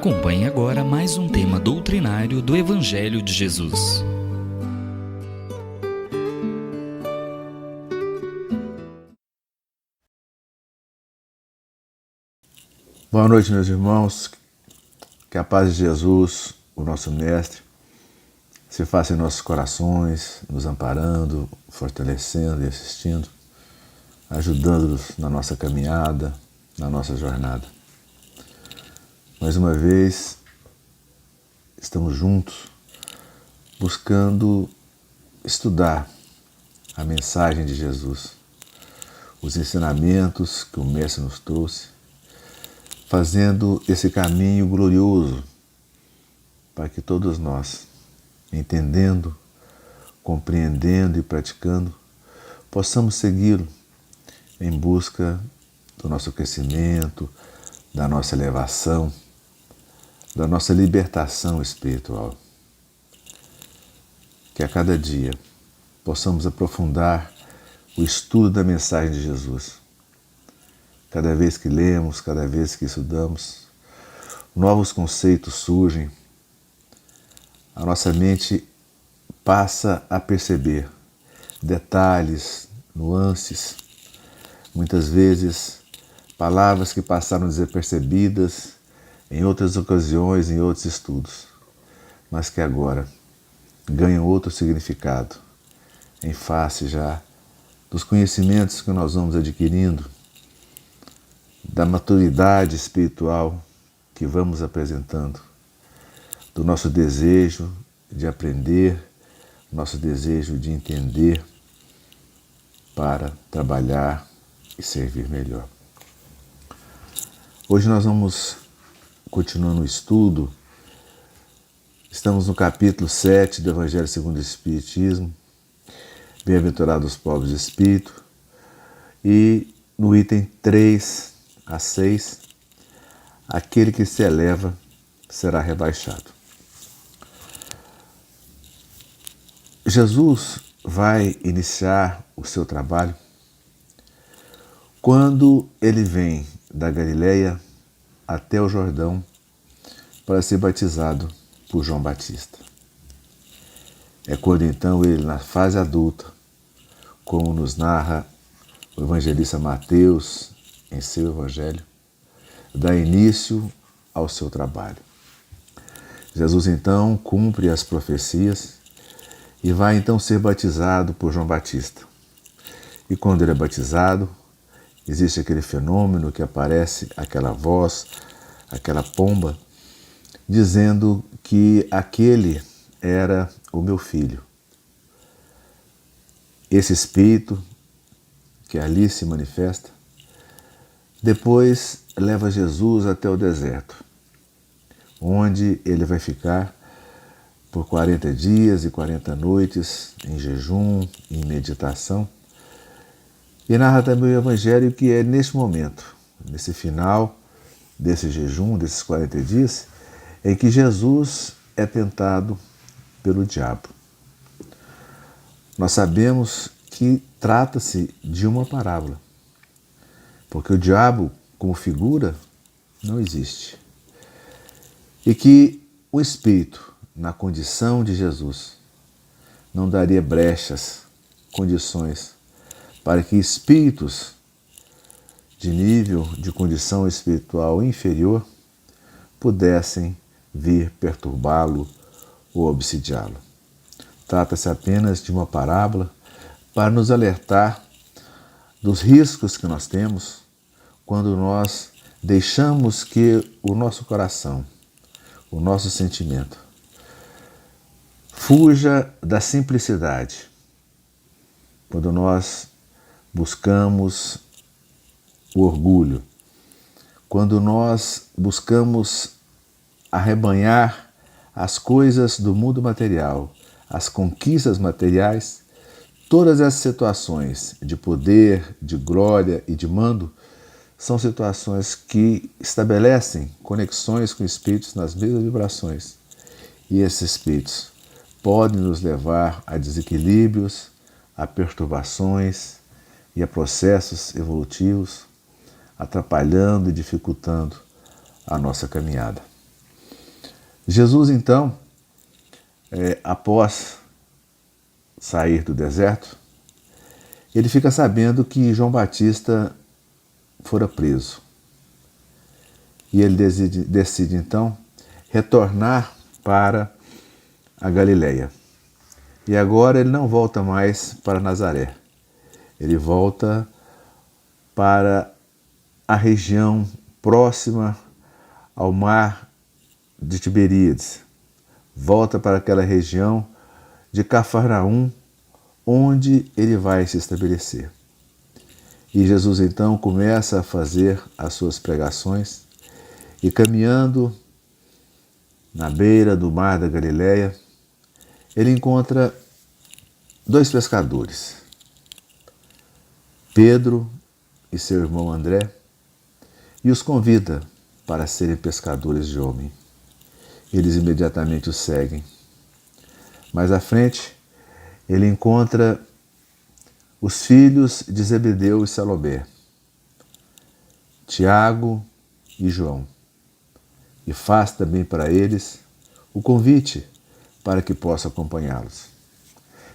Acompanhe agora mais um tema doutrinário do Evangelho de Jesus. Boa noite, meus irmãos. Que a paz de Jesus, o nosso Mestre, se faça em nossos corações, nos amparando, fortalecendo e assistindo, ajudando-nos na nossa caminhada, na nossa jornada. Mais uma vez, estamos juntos, buscando estudar a mensagem de Jesus, os ensinamentos que o Mestre nos trouxe, fazendo esse caminho glorioso para que todos nós, entendendo, compreendendo e praticando, possamos segui-lo em busca do nosso crescimento, da nossa elevação, da nossa libertação espiritual. Que a cada dia possamos aprofundar o estudo da mensagem de Jesus. Cada vez que lemos, cada vez que estudamos, novos conceitos surgem, a nossa mente passa a perceber detalhes, nuances, muitas vezes palavras que passaram desapercebidas em outras ocasiões, em outros estudos, mas que agora ganham outro significado, em face já dos conhecimentos que nós vamos adquirindo, da maturidade espiritual que vamos apresentando, do nosso desejo de aprender, nosso desejo de entender para trabalhar e servir melhor. Hoje nós vamos continuando o estudo. Estamos no capítulo 7 do Evangelho segundo o Espiritismo, Bem-aventurados os pobres de espírito, e no item 3 a 6, aquele que se eleva será rebaixado. Jesus vai iniciar o seu trabalho quando ele vem da Galileia até o Jordão para ser batizado por João Batista. É quando então ele, na fase adulta, como nos narra o evangelista Mateus em seu evangelho, dá início ao seu trabalho. Jesus então cumpre as profecias e vai então ser batizado por João Batista. E quando ele é batizado, existe aquele fenômeno que aparece aquela voz, aquela pomba, dizendo que aquele era o meu filho. Esse Espírito que ali se manifesta, depois leva Jesus até o deserto, onde ele vai ficar por 40 dias e 40 noites em jejum, em meditação. E narra também o Evangelho que é neste momento, nesse final desse jejum, desses 40 dias, em que Jesus é tentado pelo diabo. Nós sabemos que trata-se de uma parábola, porque o diabo, como figura, não existe. E que o Espírito, na condição de Jesus, não daria brechas, condições, para que espíritos de nível, de condição espiritual inferior, pudessem vir perturbá-lo ou obsidiá-lo. Trata-se apenas de uma parábola para nos alertar dos riscos que nós temos quando nós deixamos que o nosso coração, o nosso sentimento, fuja da simplicidade. Quando nós buscamos o orgulho, quando nós buscamos arrebanhar as coisas do mundo material, as conquistas materiais, todas essas situações de poder, de glória e de mando são situações que estabelecem conexões com espíritos nas mesmas vibrações. E esses espíritos podem nos levar a desequilíbrios, a perturbações e a processos evolutivos, atrapalhando e dificultando a nossa caminhada. Jesus, então, após sair do deserto, ele fica sabendo que João Batista fora preso. E ele decide então retornar para a Galileia. E agora ele não volta mais para Nazaré. Ele volta para a região próxima ao mar de Tiberíades. Volta para aquela região de Cafarnaum, onde ele vai se estabelecer. E Jesus então começa a fazer as suas pregações e, caminhando na beira do mar da Galileia, ele encontra 2 pescadores, Pedro e seu irmão André, e os convida para serem pescadores de homem. Eles imediatamente o seguem. Mais à frente, ele encontra os filhos de Zebedeu e Salomé, Tiago e João, e faz também para eles o convite para que possa acompanhá-los.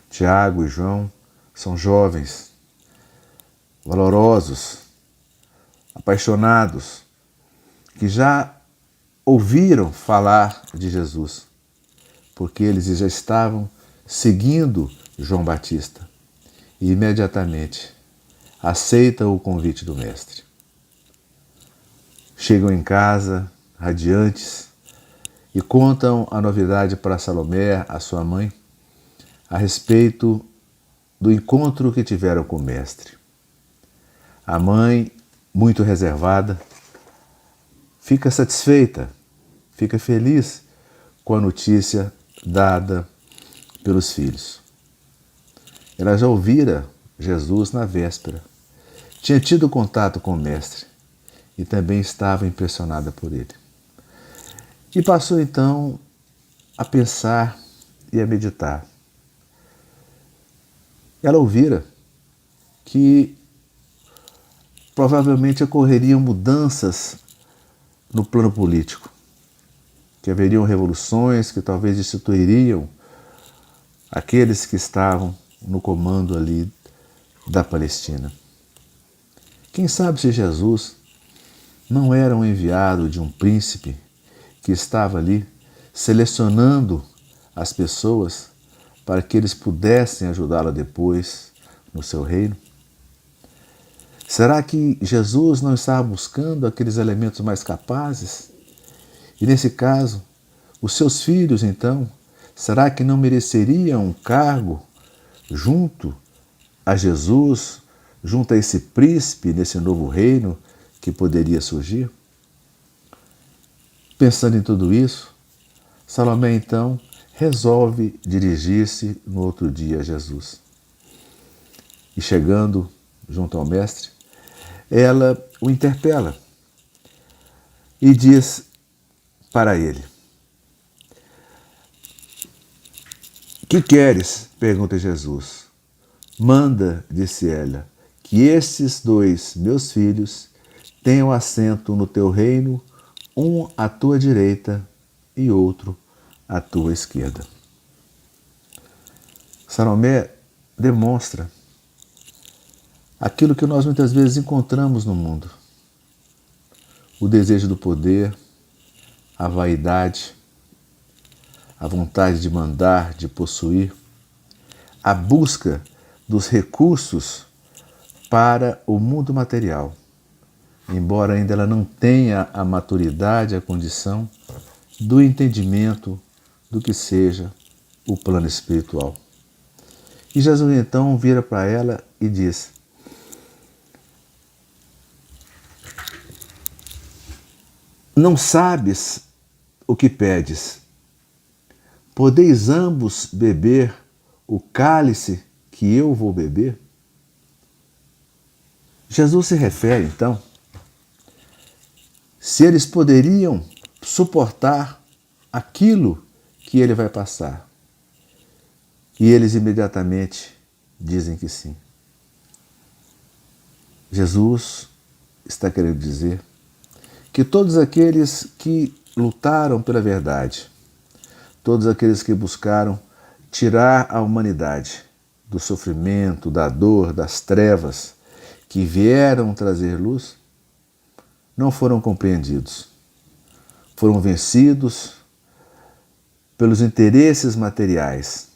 Tiago e João são jovens, valorosos, apaixonados, que já ouviram falar de Jesus, porque eles já estavam seguindo João Batista e imediatamente aceitam o convite do Mestre. Chegam em casa radiantes e contam a novidade para Salomé, a sua mãe, a respeito do encontro que tiveram com o Mestre. A mãe, muito reservada, fica satisfeita, fica feliz com a notícia dada pelos filhos. Ela já ouvira Jesus na véspera, tinha tido contato com o Mestre e também estava impressionada por ele. E passou então a pensar e a meditar. Ela ouvira que provavelmente ocorreriam mudanças no plano político, que haveriam revoluções que talvez destituiriam aqueles que estavam no comando ali da Palestina. Quem sabe se Jesus não era um enviado de um príncipe que estava ali selecionando as pessoas para que eles pudessem ajudá-la depois no seu reino? Será que Jesus não estava buscando aqueles elementos mais capazes? E nesse caso, os seus filhos, então, será que não mereceriam um cargo junto a Jesus, junto a esse príncipe nesse novo reino que poderia surgir? Pensando em tudo isso, Salomé então resolve dirigir-se no outro dia a Jesus. E chegando junto ao Mestre, ela o interpela e diz para ele: "Que queres?" pergunta Jesus. "Manda", disse ela, "que estes 2 meus filhos tenham assento no teu reino, um à tua direita e outro à tua esquerda." Salomé demonstra aquilo que nós muitas vezes encontramos no mundo: o desejo do poder, a vaidade, a vontade de mandar, de possuir, a busca dos recursos para o mundo material, embora ainda ela não tenha a maturidade, a condição do entendimento do que seja o plano espiritual. E Jesus então vira para ela e diz: "Não sabes o que pedes? Podeis ambos beber o cálice que eu vou beber?" Jesus se refere, então, se eles poderiam suportar aquilo que ele vai passar. E eles imediatamente dizem que sim. Jesus está querendo dizer que todos aqueles que lutaram pela verdade, todos aqueles que buscaram tirar a humanidade do sofrimento, da dor, das trevas, que vieram trazer luz, não foram compreendidos. Foram vencidos pelos interesses materiais.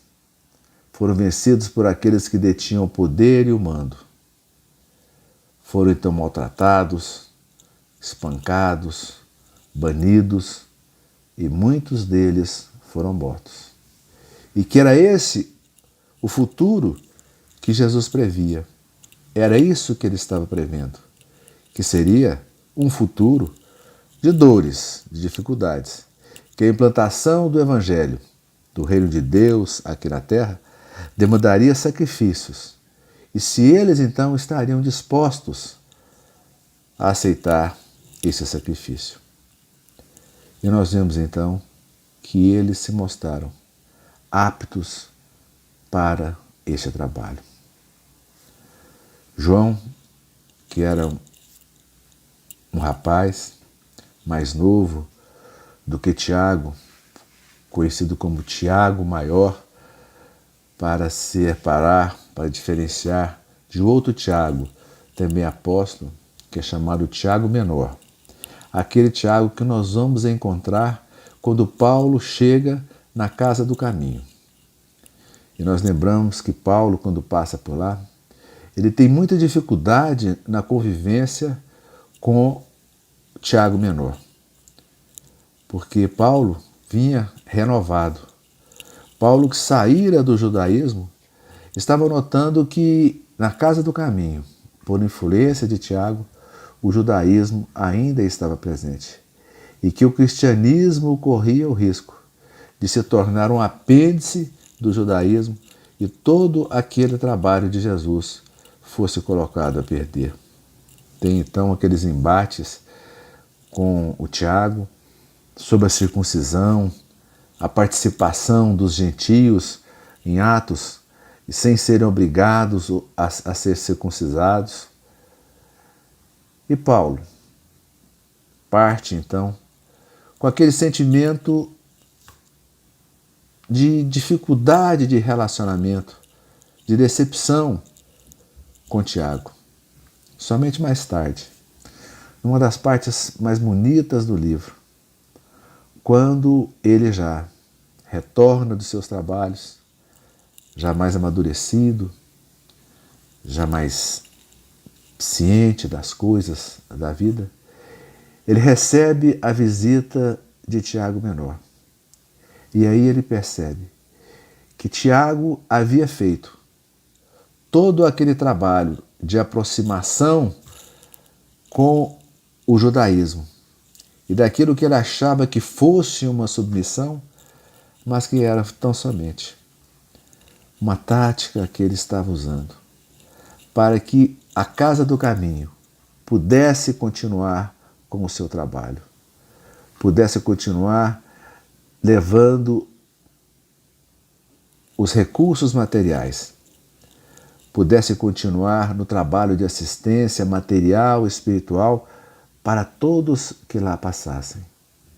Foram vencidos por aqueles que detinham o poder e o mando. Foram então maltratados, espancados, banidos, e muitos deles foram mortos. E que era esse o futuro que Jesus previa. Era isso que ele estava prevendo, que seria um futuro de dores, de dificuldades, que a implantação do Evangelho, do reino de Deus aqui na terra, demandaria sacrifícios. E se eles então estariam dispostos a aceitar esse sacrifício. E nós vemos então que eles se mostraram aptos para este trabalho. João, que era um rapaz mais novo do que Tiago, conhecido como Tiago Maior, para separar, para diferenciar de outro Tiago, também apóstolo, que é chamado Tiago Menor. Aquele Tiago que nós vamos encontrar quando Paulo chega na casa do caminho. E nós lembramos que Paulo, quando passa por lá, ele tem muita dificuldade na convivência com Tiago Menor. Porque Paulo vinha renovado. Paulo, que saíra do judaísmo, estava notando que na casa do caminho, por influência de Tiago, o judaísmo ainda estava presente. E que o cristianismo corria o risco de se tornar um apêndice do judaísmo e todo aquele trabalho de Jesus fosse colocado a perder. Tem então aqueles embates com o Tiago sobre a circuncisão, a participação dos gentios em atos e sem serem obrigados a ser circuncidados. E Paulo parte então com aquele sentimento de dificuldade de relacionamento, de decepção com Tiago. Somente mais tarde, numa das partes mais bonitas do livro, quando ele já retorna dos seus trabalhos, já mais amadurecido, já mais ciente das coisas da vida, ele recebe a visita de Tiago Menor. E aí ele percebe que Tiago havia feito todo aquele trabalho de aproximação com o judaísmo e daquilo que ele achava que fosse uma submissão, mas que era tão somente uma tática que ele estava usando para que a Casa do Caminho pudesse continuar com o seu trabalho, pudesse continuar levando os recursos materiais, pudesse continuar no trabalho de assistência material e espiritual para todos que lá passassem.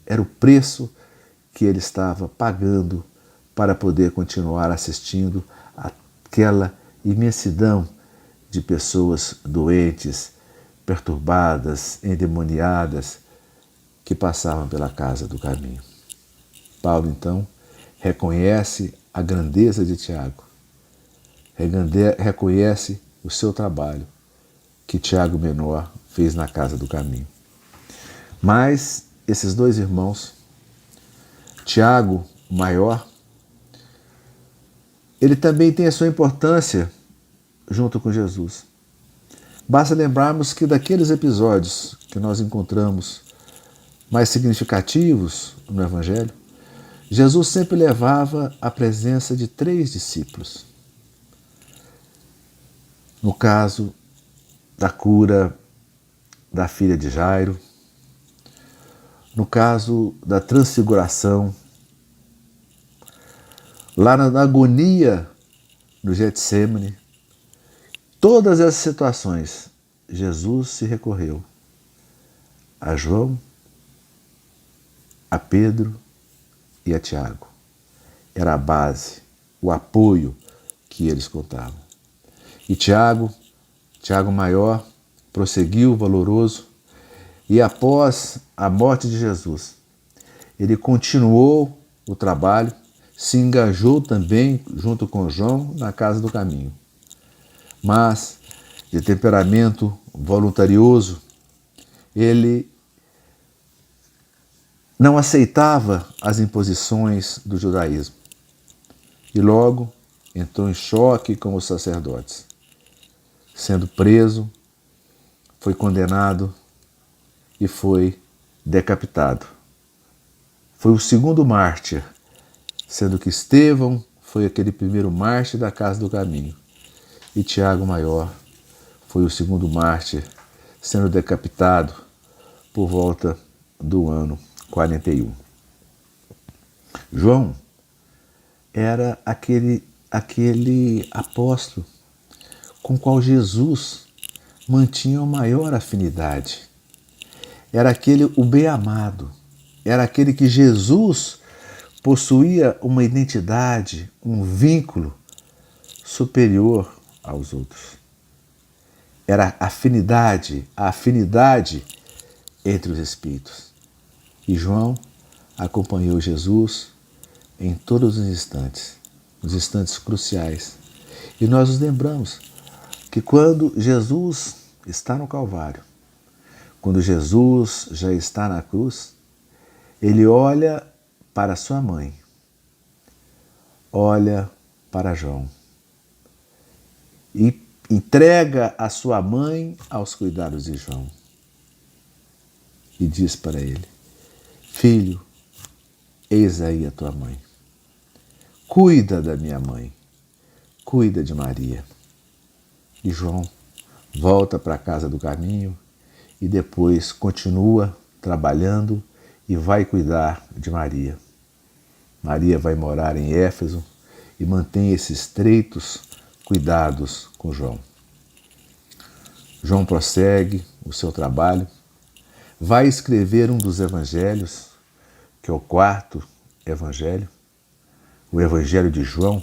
Era o preço que ele estava pagando para poder continuar assistindo àquela imensidão de pessoas doentes, perturbadas, endemoniadas, que passavam pela Casa do Caminho. Paulo, então, reconhece a grandeza de Tiago, reconhece o seu trabalho que Tiago Menor fez na Casa do Caminho. Mas esses dois irmãos, Tiago Maior, ele também tem a sua importância junto com Jesus. Basta lembrarmos que daqueles episódios que nós encontramos mais significativos no Evangelho, Jesus sempre levava a presença de 3 discípulos. No caso da cura da filha de Jairo, no caso da transfiguração, lá na agonia do Getsêmani, todas essas situações, Jesus se recorreu a João, a Pedro e a Tiago. era a base, o apoio que eles contavam. E Tiago Maior, prosseguiu valoroso, e após a morte de Jesus, ele continuou o trabalho, se engajou também junto com João na Casa do Caminho. Mas, de temperamento voluntarioso, ele não aceitava as imposições do judaísmo e logo entrou em choque com os sacerdotes. Sendo preso, foi condenado e foi decapitado. Foi o segundo mártir, sendo que Estevão foi aquele primeiro mártir da Casa do Caminho. E Tiago Maior foi o segundo mártir, sendo decapitado por volta do ano 41. João era aquele apóstolo com o qual Jesus mantinha a maior afinidade. Era aquele o bem-amado, era aquele que Jesus possuía uma identidade, um vínculo superior aos outros. Era a afinidade entre os espíritos. E João acompanhou Jesus em todos os instantes cruciais. E nós nos lembramos que quando Jesus está no Calvário, quando Jesus já está na cruz, ele olha para sua mãe, olha para João e entrega a sua mãe aos cuidados de João e diz para ele: filho, eis aí a tua mãe. Cuida da minha mãe, cuida de Maria. E João volta para a Casa do Caminho e depois continua trabalhando e vai cuidar de Maria. Maria vai morar em Éfeso e mantém esses estreitos cuidados com João. João prossegue o seu trabalho, vai escrever um dos evangelhos, que é o 4º evangelho. O evangelho de João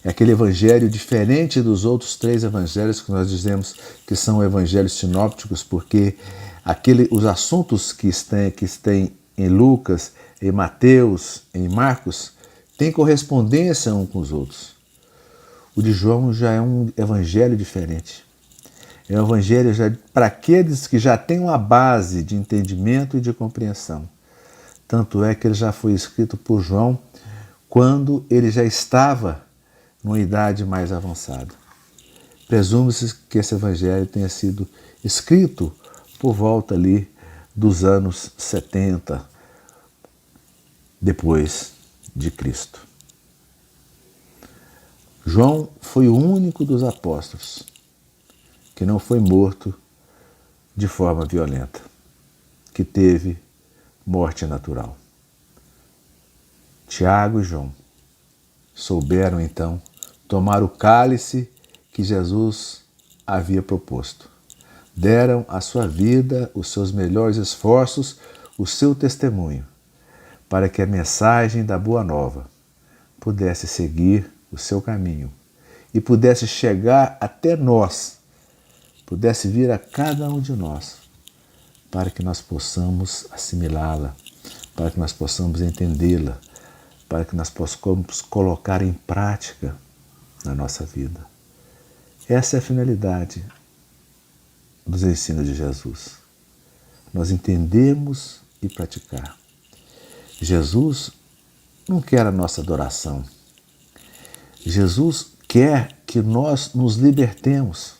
é aquele evangelho diferente dos outros 3 evangelhos que nós dizemos que são evangelhos sinópticos, porque os assuntos que estão em Lucas, em Mateus, em Marcos, têm correspondência uns com os outros. O de João já é um evangelho diferente. É um evangelho para aqueles que já têm uma base de entendimento e de compreensão. Tanto é que ele já foi escrito por João quando ele já estava numa idade mais avançada. Presume-se que esse evangelho tenha sido escrito por volta ali dos anos 70 depois de Cristo. João foi o único dos apóstolos que não foi morto de forma violenta, que teve morte natural. Tiago e João souberam então tomar o cálice que Jesus havia proposto. Deram a sua vida, os seus melhores esforços, o seu testemunho, para que a mensagem da Boa Nova pudesse seguir o seu caminho e pudesse chegar até nós, pudesse vir a cada um de nós, para que nós possamos assimilá-la, para que nós possamos entendê-la, para que nós possamos colocar em prática na nossa vida. Essa é a finalidade dos ensinos de Jesus. Nós entendemos e praticar. Jesus não quer a nossa adoração. Jesus quer que nós nos libertemos.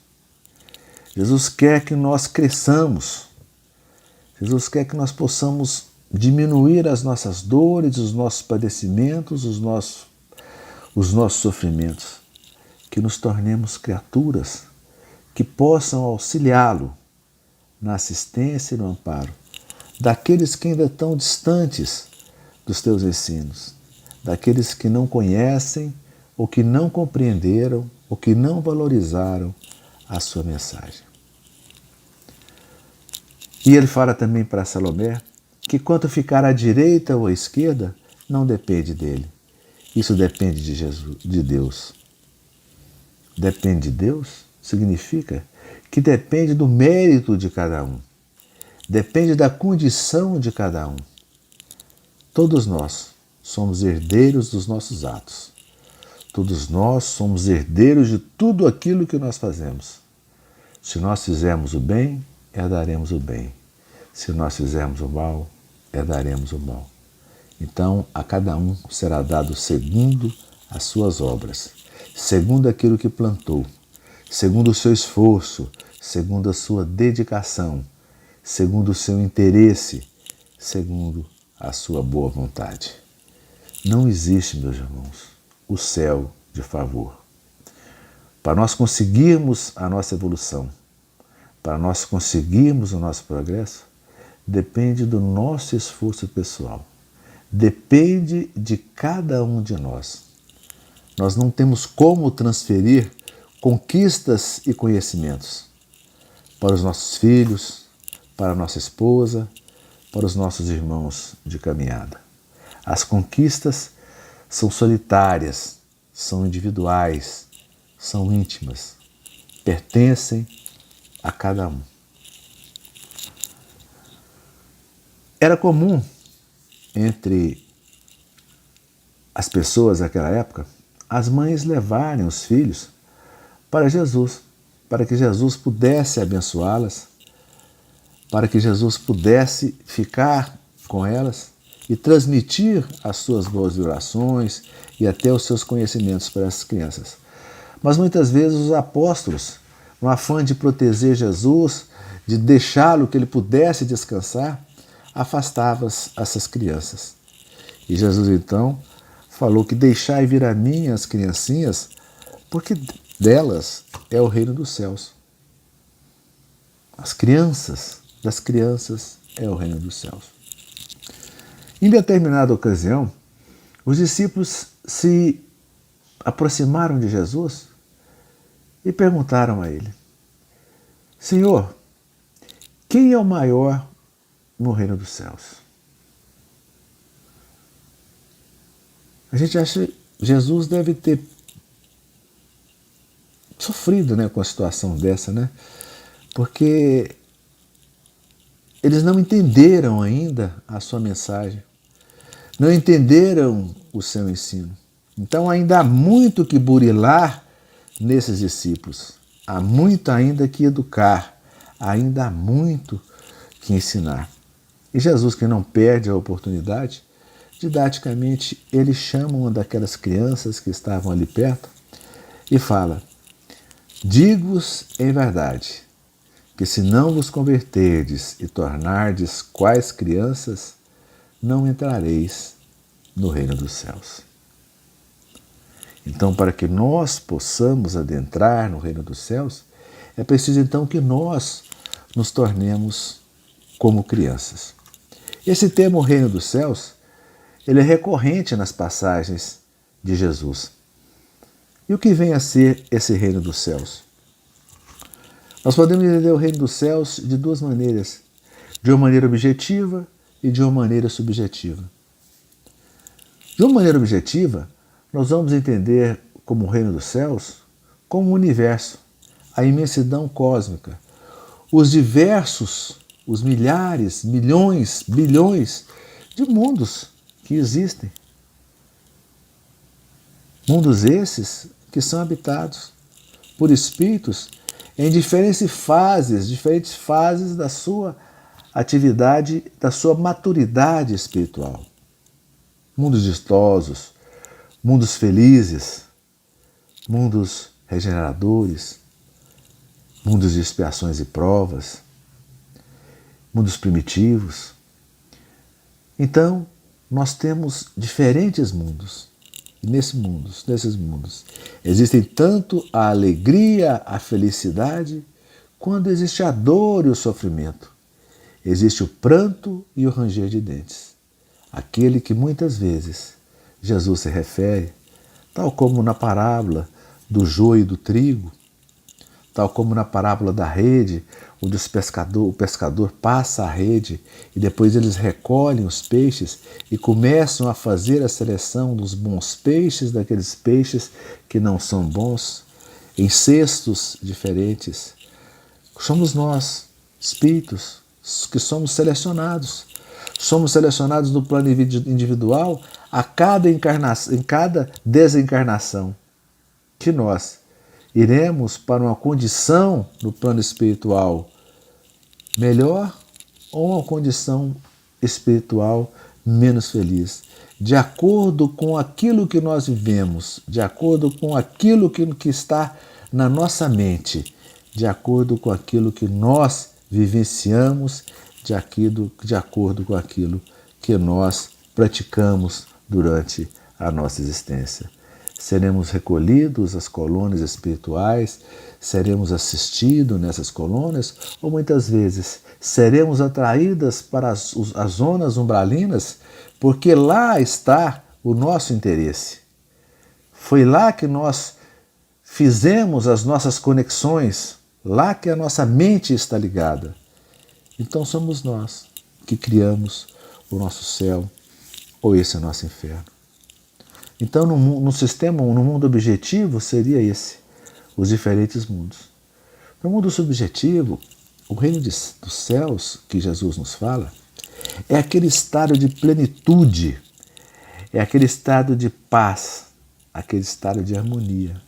Jesus quer que nós cresçamos. Jesus quer que nós possamos diminuir as nossas dores, os nossos padecimentos, os nossos sofrimentos, que nos tornemos criaturas que possam auxiliá-lo na assistência e no amparo daqueles que ainda estão distantes dos teus ensinos, daqueles que não conhecem, ou que não compreenderam, ou que não valorizaram a sua mensagem. E ele fala também para Salomé que quanto ficar à direita ou à esquerda não depende dele, isso depende de Jesus, de Deus. Depende de Deus significa que depende do mérito de cada um. Depende da condição de cada um. Todos nós somos herdeiros dos nossos atos. Todos nós somos herdeiros de tudo aquilo que nós fazemos. Se nós fizermos o bem, herdaremos o bem. Se nós fizermos o mal, herdaremos o mal. Então, a cada um será dado segundo as suas obras, segundo aquilo que plantou, segundo o seu esforço, segundo a sua dedicação, segundo o seu interesse, segundo a sua boa vontade. Não existe, meus irmãos, o céu de favor. Para nós conseguirmos a nossa evolução, para nós conseguirmos o nosso progresso, depende do nosso esforço pessoal. Depende de cada um de nós. Nós não temos como transferir conquistas e conhecimentos para os nossos filhos, para a nossa esposa, para os nossos irmãos de caminhada. As conquistas são solitárias, são individuais, são íntimas, pertencem a cada um. Era comum entre as pessoas daquela época as mães levarem os filhos para Jesus, para que Jesus pudesse abençoá-las, para que Jesus pudesse ficar com elas e transmitir as suas boas vibrações e até os seus conhecimentos para essas crianças. Mas muitas vezes os apóstolos, no afã de proteger Jesus, de deixá-lo que ele pudesse descansar, afastavam essas crianças. E Jesus então falou que deixai vir a mim as criancinhas, porque delas é o reino dos céus. As crianças das crianças é o reino dos céus. Em determinada ocasião, os discípulos se aproximaram de Jesus e perguntaram a ele: Senhor, quem é o maior no reino dos céus? A gente acha que Jesus deve ter sofrido, com a situação dessa, porque eles não entenderam ainda a sua mensagem, não entenderam o seu ensino. Então ainda há muito que burilar nesses discípulos, há muito ainda que educar, ainda há muito que ensinar. E Jesus, que não perde a oportunidade, didaticamente ele chama uma daquelas crianças que estavam ali perto e fala: digo-vos em verdade, que se não vos converterdes e tornardes quais crianças, não entrareis no reino dos céus. Então, para que nós possamos adentrar no reino dos céus, é preciso então que nós nos tornemos como crianças. Esse termo reino dos céus, ele é recorrente nas passagens de Jesus. E o que vem a ser esse reino dos céus? Nós podemos entender o reino dos céus de duas maneiras, de uma maneira objetiva e de uma maneira subjetiva. De uma maneira objetiva, nós vamos entender como o reino dos céus, como o universo, a imensidão cósmica, os diversos, os milhares, milhões, bilhões de mundos que existem. Mundos esses que são habitados por espíritos em diferentes fases da sua atividade, da sua maturidade espiritual. Mundos distosos, mundos felizes, mundos regeneradores, mundos de expiações e provas, mundos primitivos. Então, nós temos diferentes mundos. E nesses mundos, existem tanto a alegria, a felicidade, quando existe a dor e o sofrimento. Existe o pranto e o ranger de dentes. Aquele que muitas vezes Jesus se refere, tal como na parábola do joio e do trigo, tal como na parábola da rede, onde o pescador passa a rede e depois eles recolhem os peixes e começam a fazer a seleção dos bons peixes daqueles peixes que não são bons, em cestos diferentes. Somos nós, espíritos, que somos selecionados. Somos selecionados no plano individual em cada desencarnação, que nós iremos para uma condição no plano espiritual melhor ou uma condição espiritual menos feliz, de acordo com aquilo que nós vivemos, de acordo com aquilo que está na nossa mente, de acordo com aquilo que nós vivenciamos, de acordo com aquilo que nós praticamos durante a nossa existência. Seremos recolhidos às colônias espirituais, seremos assistidos nessas colônias, ou muitas vezes seremos atraídas para as zonas umbralinas, porque lá está o nosso interesse. Foi lá que nós fizemos as nossas conexões, lá que a nossa mente está ligada. Então somos nós que criamos o nosso céu ou esse é o nosso inferno. Então, no mundo objetivo, seria esse, os diferentes mundos. No mundo subjetivo, o reino dos céus, que Jesus nos fala, é aquele estado de plenitude, é aquele estado de paz, aquele estado de harmonia,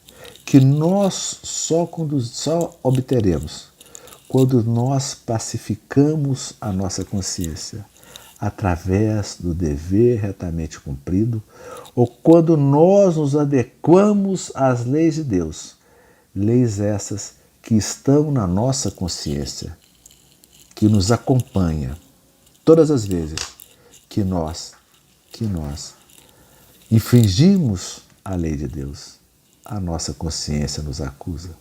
que nós só obteremos quando nós pacificamos a nossa consciência, através do dever retamente cumprido, ou quando nós nos adequamos às leis de Deus, leis essas que estão na nossa consciência, que nos acompanha todas as vezes que nós infringimos a lei de Deus, a nossa consciência nos acusa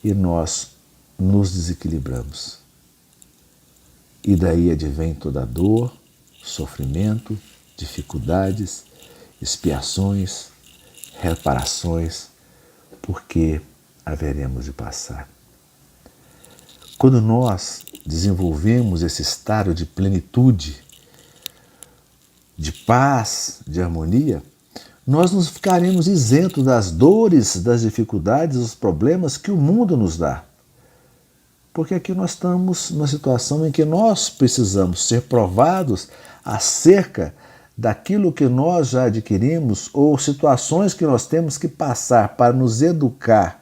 e nós nos desequilibramos. E daí advém toda a dor, sofrimento, dificuldades, expiações, reparações, porque haveremos de passar. Quando nós desenvolvemos esse estado de plenitude, de paz, de harmonia, nós não ficaremos isentos das dores, das dificuldades, dos problemas que o mundo nos dá. Porque aqui nós estamos numa situação em que nós precisamos ser provados acerca daquilo que nós já adquirimos ou situações que nós temos que passar para nos educar,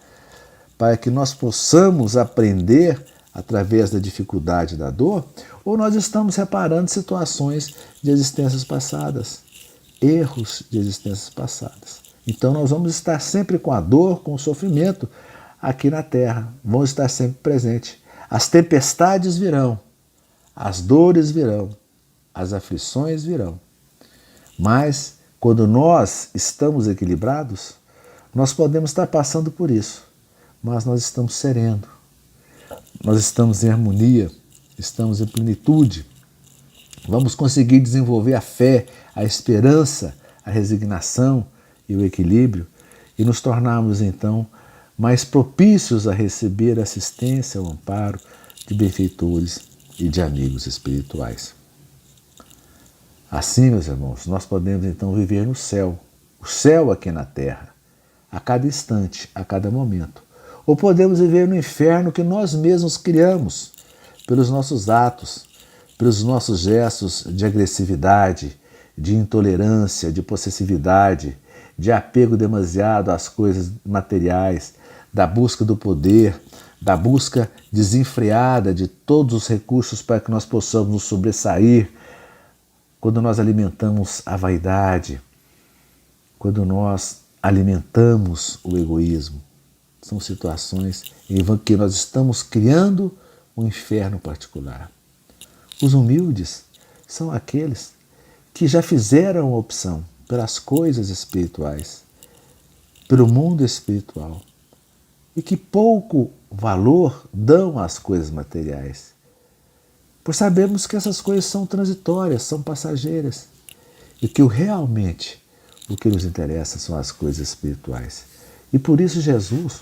para que nós possamos aprender através da dificuldade e da dor, ou nós estamos reparando situações de existências passadas, erros de existências passadas. Então nós vamos estar sempre com a dor, com o sofrimento aqui na Terra, vamos estar sempre presentes. As tempestades virão, as dores virão, as aflições virão. Mas quando nós estamos equilibrados, nós podemos estar passando por isso, mas nós estamos sereno, nós estamos em harmonia, estamos em plenitude. Vamos conseguir desenvolver a fé, a esperança, a resignação e o equilíbrio e nos tornarmos então mais propícios a receber assistência, o amparo de benfeitores e de amigos espirituais. Assim, meus irmãos, nós podemos então viver no céu, o céu aqui na terra, a cada instante, a cada momento. Ou podemos viver no inferno que nós mesmos criamos, pelos nossos atos, pelos nossos gestos de agressividade, de intolerância, de possessividade, de apego demasiado às coisas materiais, da busca do poder, da busca desenfreada de todos os recursos para que nós possamos nos sobressair, quando nós alimentamos a vaidade, quando nós alimentamos o egoísmo. São situações em que nós estamos criando um inferno particular. Os humildes são aqueles que já fizeram a opção pelas coisas espirituais, pelo mundo espiritual, e que pouco valor dão às coisas materiais. Por sabermos que essas coisas são transitórias, são passageiras, e que realmente o que nos interessa são as coisas espirituais. E por isso Jesus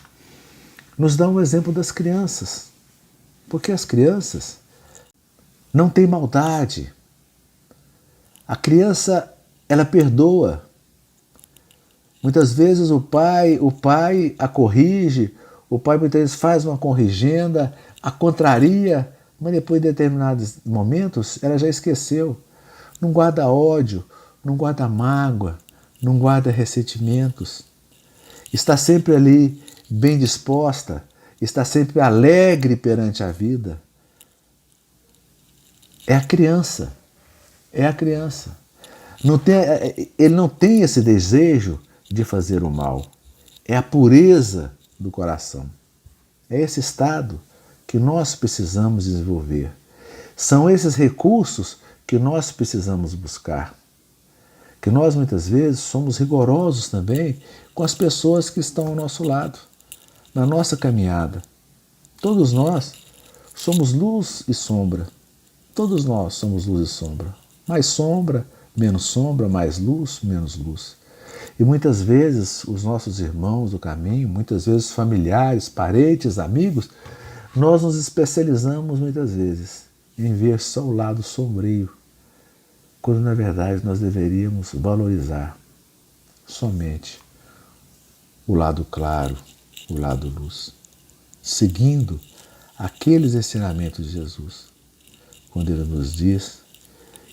nos dá um exemplo das crianças. Porque as crianças não têm maldade. A criança, ela perdoa. Muitas vezes o pai a corrige, o pai muitas vezes faz uma corrigenda, a contraria, mas depois de determinados momentos ela já esqueceu. Não guarda ódio, não guarda mágoa, não guarda ressentimentos. Está sempre ali bem disposta, está sempre alegre perante a vida. É a criança, é a criança. Ele não tem esse desejo de fazer o mal. É a pureza do coração. É esse estado que nós precisamos desenvolver. São esses recursos que nós precisamos buscar. Que nós muitas vezes somos rigorosos também com as pessoas que estão ao nosso lado, na nossa caminhada. Todos nós somos luz e sombra. Todos nós somos luz e sombra. Mais sombra, menos sombra, mais luz, menos luz. E muitas vezes os nossos irmãos do caminho, muitas vezes familiares, parentes, amigos, nós nos especializamos muitas vezes em ver só o lado sombrio, quando na verdade nós deveríamos valorizar somente o lado claro, o lado luz, seguindo aqueles ensinamentos de Jesus, quando ele nos diz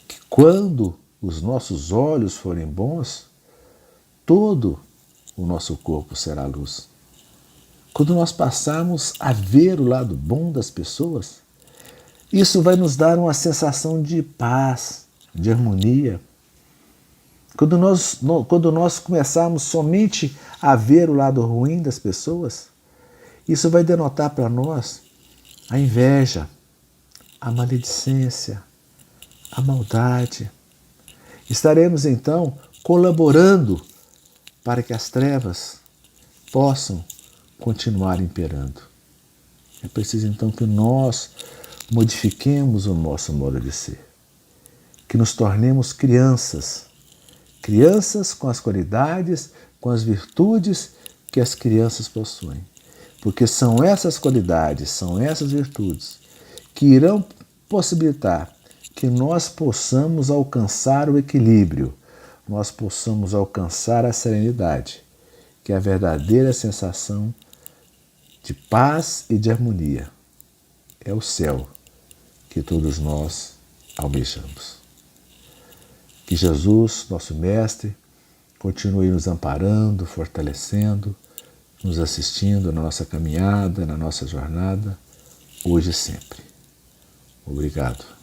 que quando os nossos olhos forem bons, todo o nosso corpo será luz. Quando nós passarmos a ver o lado bom das pessoas, isso vai nos dar uma sensação de paz, de harmonia. Quando nós começarmos somente a ver o lado ruim das pessoas, isso vai denotar para nós a inveja, a maledicência, a maldade. Estaremos então colaborando para que as trevas possam continuar imperando. É preciso então que nós modifiquemos o nosso modo de ser, que nos tornemos crianças, crianças com as qualidades, com as virtudes que as crianças possuem, porque são essas qualidades, são essas virtudes que irão possibilitar que nós possamos alcançar o equilíbrio, nós possamos alcançar a serenidade, que é a verdadeira sensação de paz e de harmonia. É o céu que todos nós almejamos. Que Jesus, nosso Mestre, continue nos amparando, fortalecendo, nos assistindo na nossa caminhada, na nossa jornada, hoje e sempre. Obrigado.